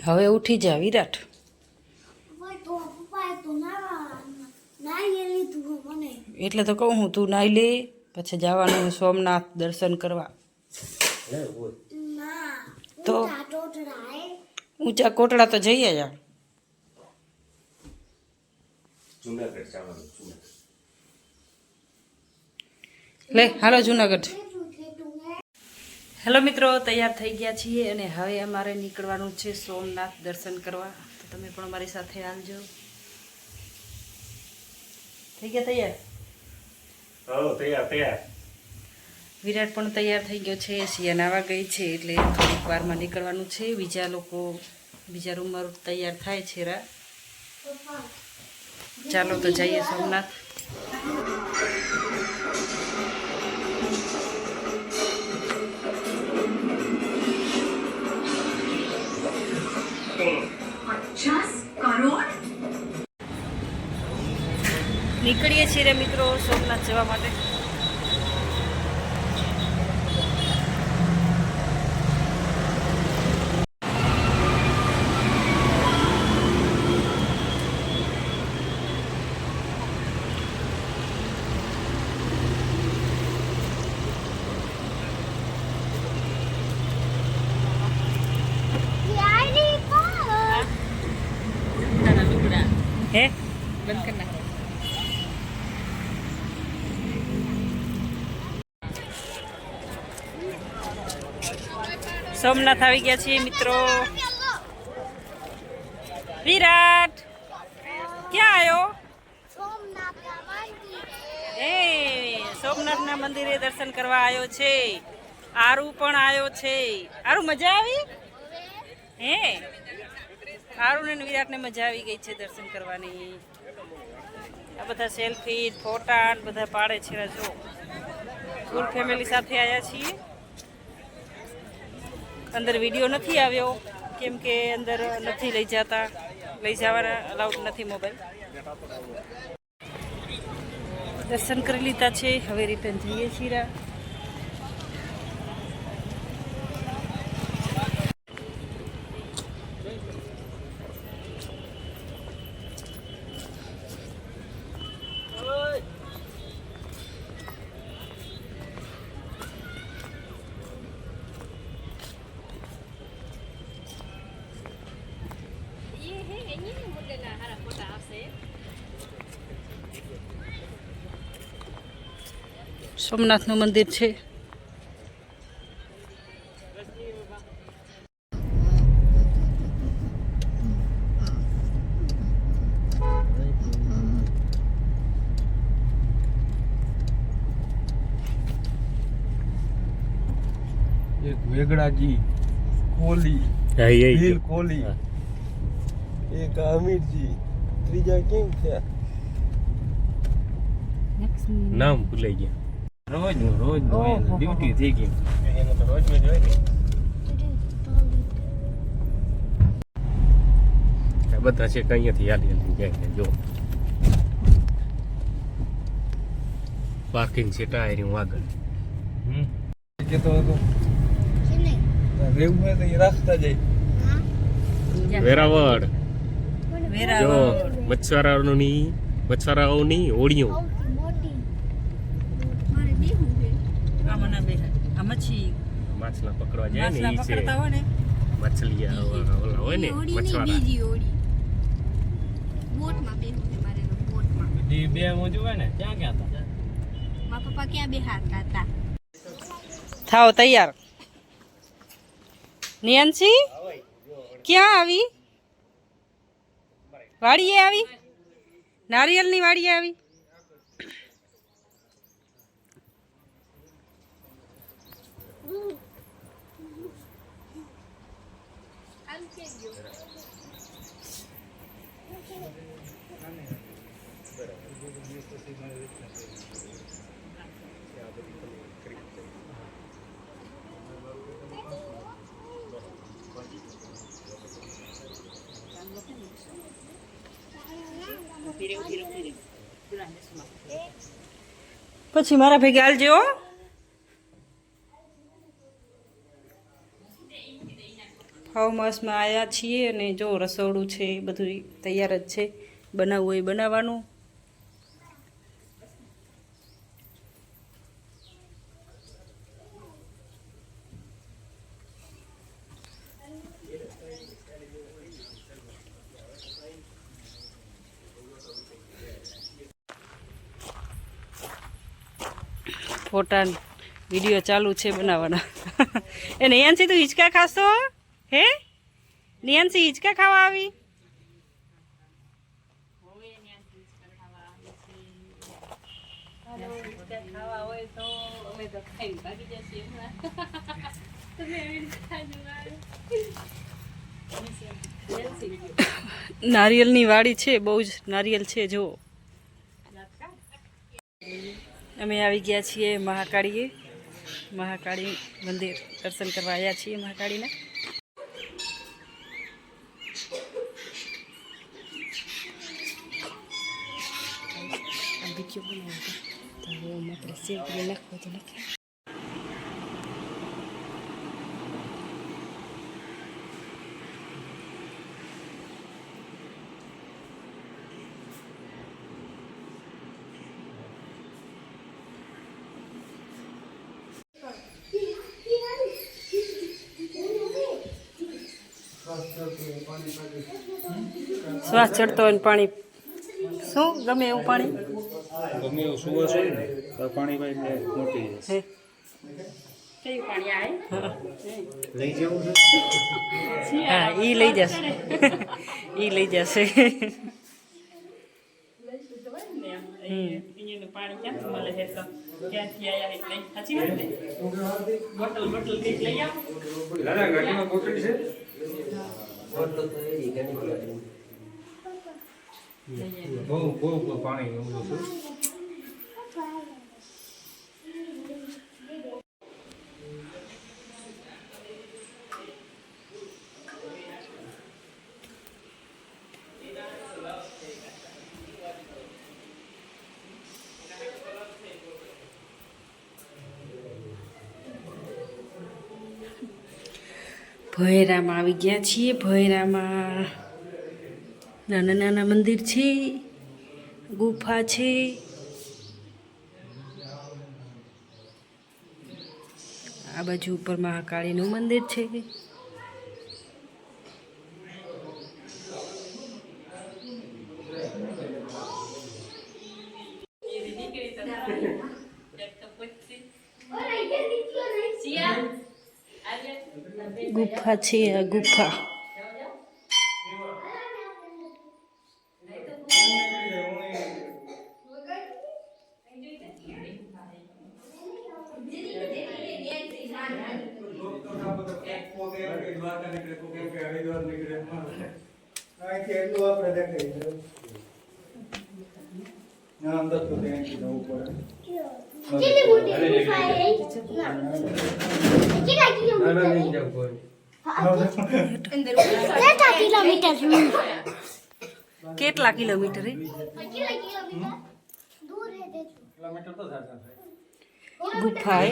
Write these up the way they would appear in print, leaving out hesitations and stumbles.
હવે ઉઠી જા વિરાટ. એટલે તો કહું હું તું નાઈ લે પછી જવાનું સોમનાથ દર્શન કરવા. તો ઊંચા કોટડા તો જઈએ જા. લે હાલો જુનાગઢ. હેલો મિત્રો, તૈયાર થઈ ગયા છીએ અને હવે અમારે નીકળવાનું છે સોમનાથ દર્શન કરવા. તો તમે પણ અમારી સાથે આવજો. થઈ ગયા તૈયાર? હાલો તૈયાર તૈયાર. વિરાટ પણ તૈયાર થઈ ગયો છે. સિયા નાવા ગઈ છે એટલે થોડીક વારમાં નીકળવાનું છે. બીજા લોકો બીજા રૂમમાં તૈયાર થાય છે રા. ચાલો તો જઈએ સોમનાથ. નીકળીએ છીએ રે મિત્રો સોમનાથ જવા માટે. હે બંધ કર નાખો. સોમનાથ આવી ગયા છીએ મિત્રો. વિરાટ ક્યાં આવ્યો? એ સોમનાથના મંદિરે દર્શન કરવા આવ્યો છે. આરુ પણ આવ્યો છે. આરુ મજા આવી? હે આરુને ને વિરાટને મજા આવી ગઈ છે દર્શન કરવાની. આ બધા સેલ્ફી ફોટા બધા પાડે છે. જો ફૂલ ફેમિલી સાથે આવ્યા છીએ. અંદર વિડીયો નથી આવ્યો કેમ કે અંદર નથી લઈ જતા, લઈ જવાના અલાઉડ નથી મોબાઈલ. દર્શન કરી લીધા છે. હવે રિટર્ન જઈએ છીએ. સોમનાથનું મંદિર છે. એક વેગડાજી કોહલી, હિલ કોહલી, એક અમીરજી, ત્રીજા કેમ છે નામ ભૂલાઈ ગયા. રોજ ડ્યુટી થઈ ગઈ. એનું તો રોજ મેં જોઈ ને બધા છે કઈયાથી હાલી હાલી જાય. જો પાર્કિંગ છે ટાયર આગળ. કેતો હતો રેવું હોય તો એ રાખતા જાય. વેરાવળ જો મચ્છરાઓની હોડીઓ. માછલા પકડવા જાય ને ઈ છે. માછલિયા ઓલા હોય ને મચ્છવારા. બોટમાં બે મારે બોટમાં બે મોજું હોય ને ત્યાં ગયા હતા. મારા પપ્પા ક્યાં બેહારતા હતા. થાવ તૈયાર. નિયંશી ક્યાં આવી? વાડીએ આવી? નારિયેલની વાડીએ આવી? પછી મારા ભેગા હાલજો. હો માસમાં આવ્યા છીએ અને જો રસોડું છે બધું તૈયાર જ છે, બનાવવું હોય બનાવવાનું. ફોટા વિડીયો ચાલુ છે બનાવવાના. એ નિયાંશી તું હિંચકા ખાશો? હે નિયાંશી હિંચકા ખાવા આવી? નારિયેલની વાડી છે, બહુ જ નારિયેલ છે. જો અમે આવી ગયા છીએ મહાકાળીએ. મહાકાળી મંદિર દર્શન કરવા આવ્યા છીએ મહાકાળીના. શ્વાસ ચડતો હોય ને પાણી શું ગમે એવું પાણી ગમે એવું સુવાસ હોય ને તો પાણી ભાઈ મોટી હે લઈ જવું હા ઈ લઈ જશે ઈ લઈ જશે. પાણી ક્યાંથી મળે છે તો ક્યાંથી આયા એટલે સાચી વાત ને. બોટલ કઈક લઈ આવો. દાદા ગાડીમાં બોટલ છે? બહુ પાણી ઊંડું છું. ભોયરામાં આવી ગયા છીએ. ભોયરામાં નાના નાના મંદિર છે, ગુફા છે. આ બાજુ ઉપર મહાકાળીનું મંદિર છે. ગુફા છે આ ગુફા. કેટલા કિલોમીટર ગુફા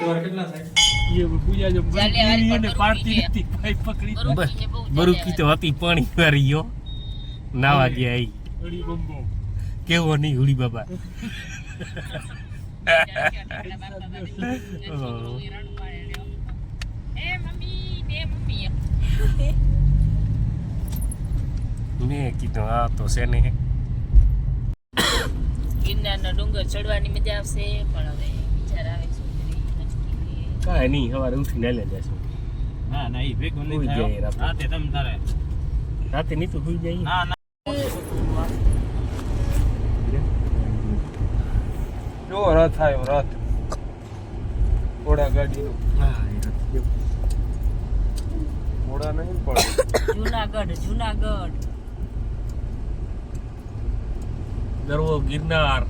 બરુકી તો હતી પાણી વાળી નાવા ગયા કેવો નહીં હુડી બાબા. મેં કીધું આ તો છે ને ગિરનારનો ડુંગર ચડવાની મજા આવશે, પણ હવે વિચાર આવે છે કાંઈ નહીં સવારે ઉઠીને લઈ જશું. ના ના એ ભેગું સુઈ નહીં જાય થાય. રાતે તમ તારે રાતે નહીં તો સુઈ જાય. ના ના જો રથ આવ્યો રથ ઘોડા ગાડીનો. હા એ રથ ઘોડા નહીં પણ જુનાગઢ ગરવો ગિરનાર.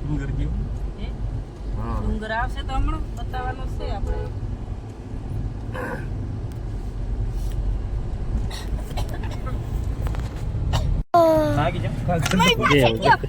ડુંગર જેવું. હા ડુંગર આવશે તો હમણાં બતાવવાનું છે આપણે. લાગી જાવ.